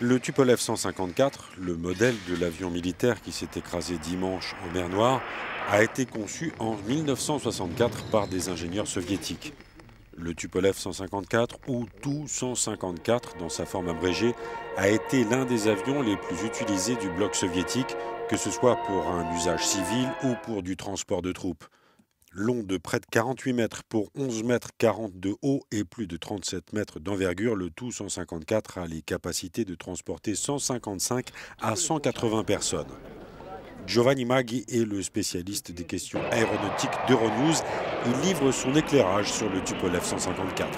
Le Tupolev 154, le modèle de l'avion militaire qui s'est écrasé dimanche en mer Noire, a été conçu en 1964 par des ingénieurs soviétiques. Le Tupolev 154, ou Tu-154 dans sa forme abrégée, a été l'un des avions les plus utilisés du bloc soviétique, que ce soit pour un usage civil ou pour du transport de troupes. Long de près de 48 mètres pour 11 mètres 40 de haut et plus de 37 mètres d'envergure, le Tu-154 a les capacités de transporter 155 à 180 personnes. Giovanni Maggi est le spécialiste des questions aéronautiques d'Euronews. Il livre son éclairage sur le Tupolev 154.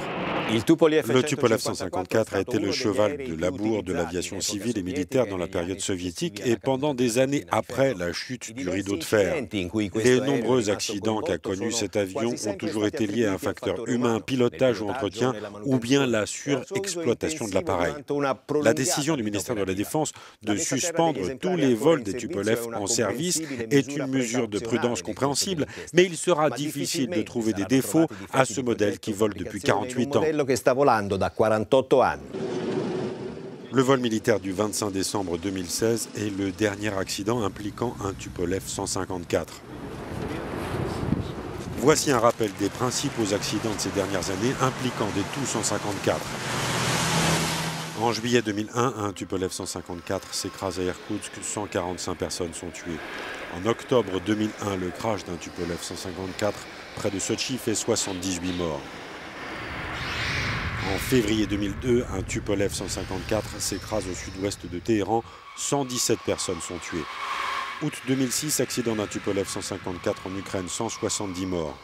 Le Tupolev 154 a été le cheval de labour de l'aviation civile et militaire dans la période soviétique et pendant des années après la chute du rideau de fer. Les nombreux accidents qu'a connus cet avion ont toujours été liés à un facteur humain, pilotage ou entretien, ou bien la surexploitation de l'appareil. La décision du ministère de la Défense de suspendre tous les vols des Tupolev en service est une mesure de prudence compréhensible, mais il sera difficile de trouver des défauts à ce modèle qui vole depuis 48 ans. Le vol militaire du 25 décembre 2016 est le dernier accident impliquant un Tupolev 154. Voici un rappel des principaux accidents de ces dernières années impliquant des Tu-154. En juillet 2001, un Tupolev 154 s'écrase à Irkoutsk, 145 personnes sont tuées. En octobre 2001, le crash d'un Tupolev 154 près de Sotchi fait 78 morts. En février 2002, un Tupolev 154 s'écrase au sud-ouest de Téhéran, 117 personnes sont tuées. Août 2006, accident d'un Tupolev 154 en Ukraine, 170 morts.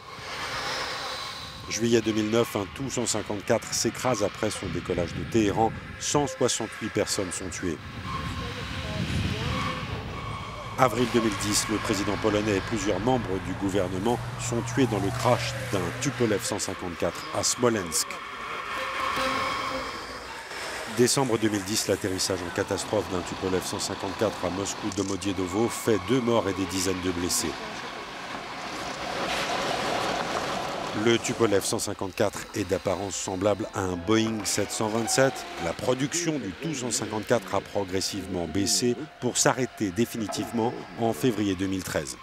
Juillet 2009, un Tu-154 s'écrase après son décollage de Téhéran, 168 personnes sont tuées. Avril 2010, le président polonais et plusieurs membres du gouvernement sont tués dans le crash d'un Tupolev 154 à Smolensk. Décembre 2010, l'atterrissage en catastrophe d'un Tupolev 154 à Moscou-Domodiedovo fait 2 morts et des dizaines de blessés. Le Tupolev 154 est d'apparence semblable à un Boeing 727. La production du Tu-154 a progressivement baissé pour s'arrêter définitivement en février 2013.